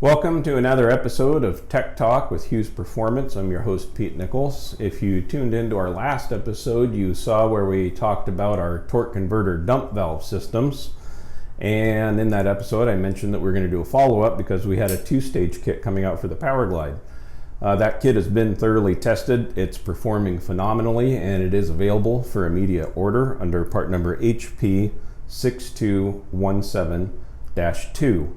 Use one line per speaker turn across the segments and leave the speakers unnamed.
Welcome to another episode of Tech Talk with Hughes Performance. I'm your host, Pete Nichols. If you tuned into our last episode, you saw where we talked about our torque converter dump valve systems. And in that episode, I mentioned that we're going to do a follow-up because we had a two-stage kit coming out for the Powerglide. That kit has been thoroughly tested. It's performing phenomenally, and it is available for immediate order under part number HP 6217-2.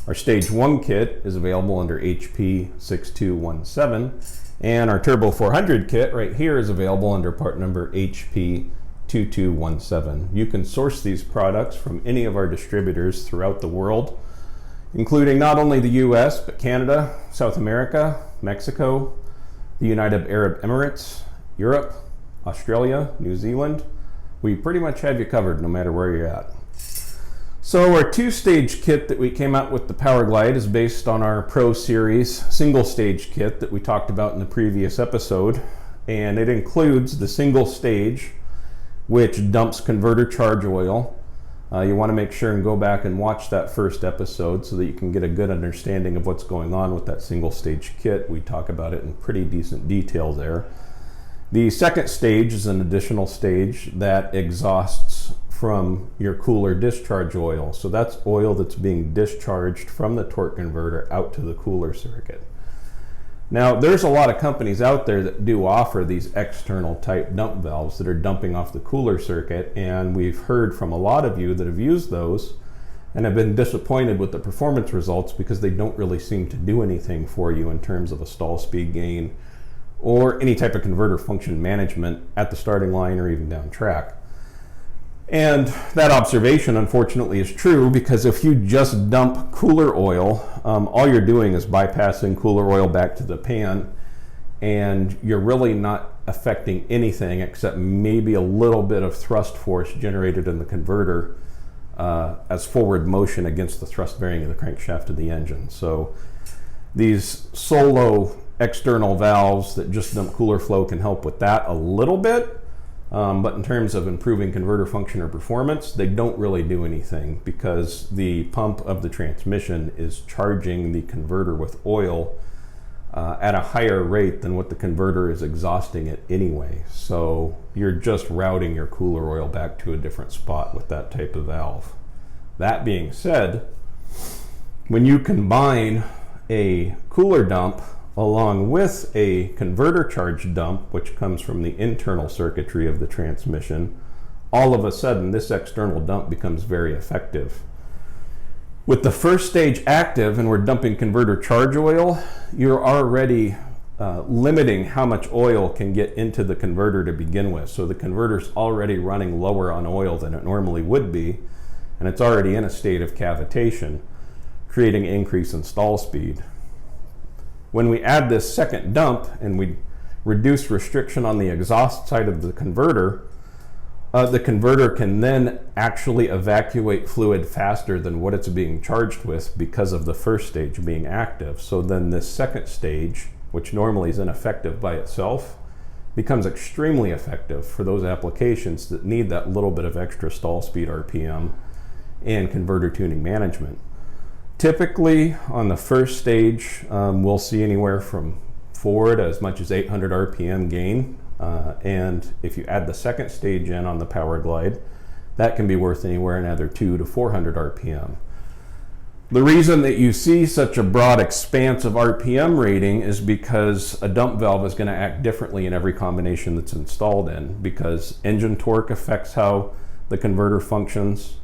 Our Stage 1 kit is available under HP 6217, and our Turbo 400 kit right here is available under part number HP 2217. You can source these products from any of our distributors throughout the world, including not only the US, but Canada, South America, Mexico, the United Arab Emirates, Europe, Australia, New Zealand. We pretty much have you covered no matter where you're at. So our two-stage kit that we came out with the Powerglide is based on our Pro Series single-stage kit that we talked about in the previous episode, and it includes the single stage, which dumps converter charge oil. You want to make sure and go back and watch that first episode so that you can get a good understanding of what's going on with that single-stage kit. We talk about it in pretty decent detail there. The second stage is an additional stage that exhausts from your cooler discharge oil. So that's oil that's being discharged from the torque converter out to the cooler circuit. Now, there's a lot of companies out there that do offer these external type dump valves that are dumping off the cooler circuit, and we've heard from a lot of you that have used those and have been disappointed with the performance results because they don't really seem to do anything for you in terms of a stall speed gain or any type of converter function management at the starting line or even down track. And that observation, unfortunately, is true because if you just dump cooler oil, all you're doing is bypassing cooler oil back to the pan, and you're really not affecting anything except maybe a little bit of thrust force generated in the converter as forward motion against the thrust bearing of the crankshaft of the engine. So these solo external valves that just dump cooler flow can help with that a little bit. But in terms of improving converter function or performance, they don't really do anything because the pump of the transmission is charging the converter with oil at a higher rate than what the converter is exhausting it anyway. So you're just routing your cooler oil back to a different spot with that type of valve. That being said, when you combine a cooler dump along with a converter charge dump, which comes from the internal circuitry of the transmission, all of a sudden this external dump becomes very effective. With the first stage active and we're dumping converter charge oil, you're already limiting how much oil can get into the converter to begin with. So the converter's already running lower on oil than it normally would be, and it's already in a state of cavitation, creating an increase in stall speed. When we add this second dump and we reduce restriction on the exhaust side of the converter can then actually evacuate fluid faster than what it's being charged with because of the first stage being active. So then this second stage, which normally is ineffective by itself, becomes extremely effective for those applications that need that little bit of extra stall speed RPM and converter tuning management. Typically, on the first stage, we'll see anywhere from 4 to as much as 800 RPM gain. And if you add the second stage in on the Powerglide, that can be worth anywhere another 200 to 400 RPM. The reason that you see such a broad expanse of RPM rating is because a dump valve is going to act differently in every combination that's installed in, because engine torque affects how the converter functions.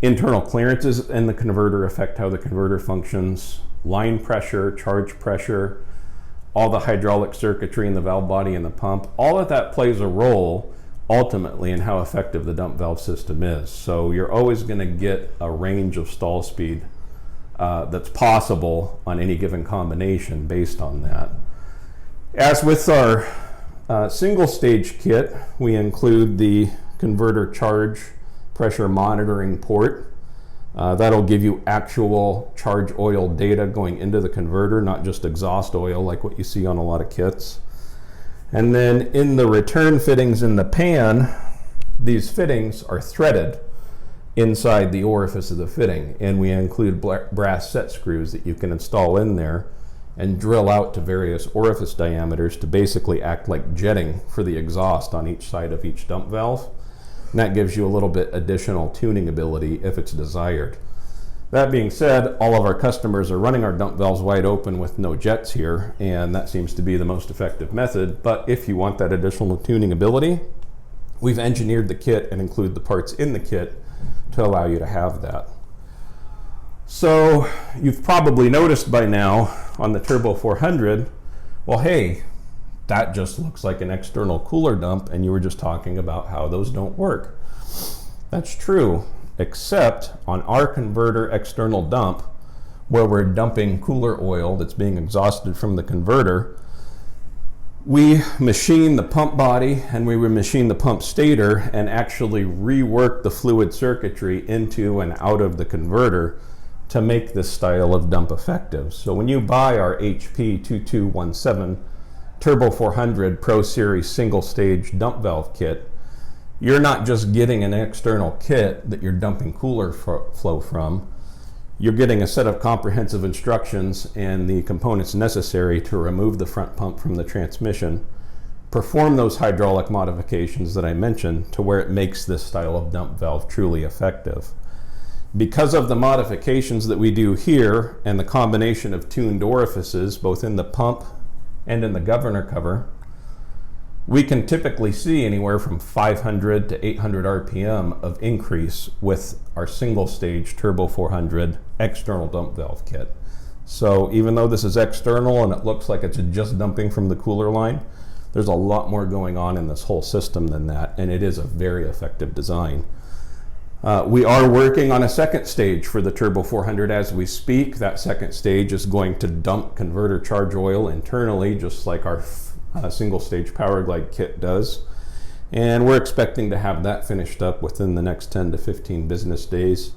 Internal clearances in the converter affect how the converter functions. Line pressure, charge pressure, all the hydraulic circuitry in the valve body and the pump, all of that plays a role ultimately in how effective the dump valve system is. So you're always going to get a range of stall speed that's possible on any given combination based on that. As with our single stage kit, we include the converter charge pressure monitoring port. That'll give you actual charge oil data going into the converter, not just exhaust oil like what you see on a lot of kits. And then in the return fittings in the pan, these fittings are threaded. inside the orifice of the fitting, and we include brass set screws that you can install in there and drill out to various orifice diameters to basically act like jetting for the exhaust on each side of each dump valve. And that gives you a little bit additional tuning ability if it's desired. That being said, all of our customers are running our dump valves wide open with no jets here, and that seems to be the most effective method. But if you want that additional tuning ability, we've engineered the kit and include the parts in the kit to allow you to have that. So you've probably noticed by now on the Turbo 400, well, hey, that just looks like an external cooler dump, and you were just talking about how those don't work. That's true, except on our converter external dump, where we're dumping cooler oil that's being exhausted from the converter, we machine the pump body and we machine the pump stator and actually rework the fluid circuitry into and out of the converter to make this style of dump effective. So when you buy our HP 2217 Turbo 400 Pro Series single stage dump valve kit, you're not just getting an external kit that you're dumping cooler flow from. You're getting a set of comprehensive instructions and the components necessary to remove the front pump from the transmission, perform those hydraulic modifications that I mentioned to where it makes this style of dump valve truly effective. Because of the modifications that we do here and the combination of tuned orifices both in the pump and in the governor cover, we can typically see anywhere from 500 to 800 RPM of increase with our single stage Turbo 400 external dump valve kit. So even though this is external and it looks like it's just dumping from the cooler line, there's a lot more going on in this whole system than that, and it is a very effective design. We are working on a second stage for the Turbo 400 as we speak. That second stage is going to dump converter charge oil internally, just like our single stage Powerglide kit does. And we're expecting to have that finished up within the next 10 to 15 business days.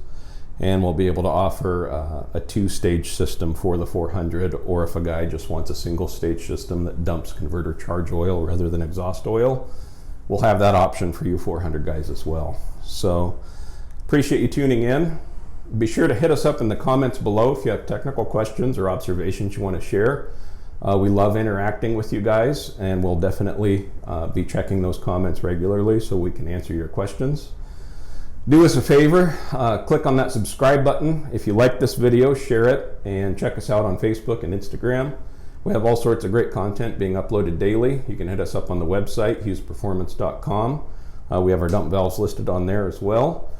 And we'll be able to offer a two-stage system for the 400, or if a guy just wants a single stage system that dumps converter charge oil rather than exhaust oil, we'll have that option for you 400 guys as well. So appreciate you tuning in. Be sure to hit us up in the comments below if you have technical questions or observations you want to share. We love interacting with you guys, and we'll definitely be checking those comments regularly so we can answer your questions. Do us a favor, click on that subscribe button. If you like this video, share it, and check us out on Facebook and Instagram. We have all sorts of great content being uploaded daily. You can hit us up on the website, hughesperformance.com. We have our dump valves listed on there as well.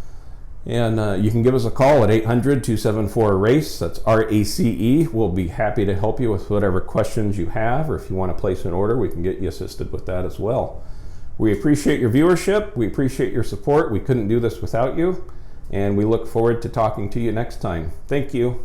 And you can give us a call at 800-274-RACE. That's RACE. We'll be happy to help you with whatever questions you have, or if you want to place an order, we can get you assisted with that as well. We appreciate your viewership. We appreciate your support. We couldn't do this without you, and we look forward to talking to you next time. Thank you.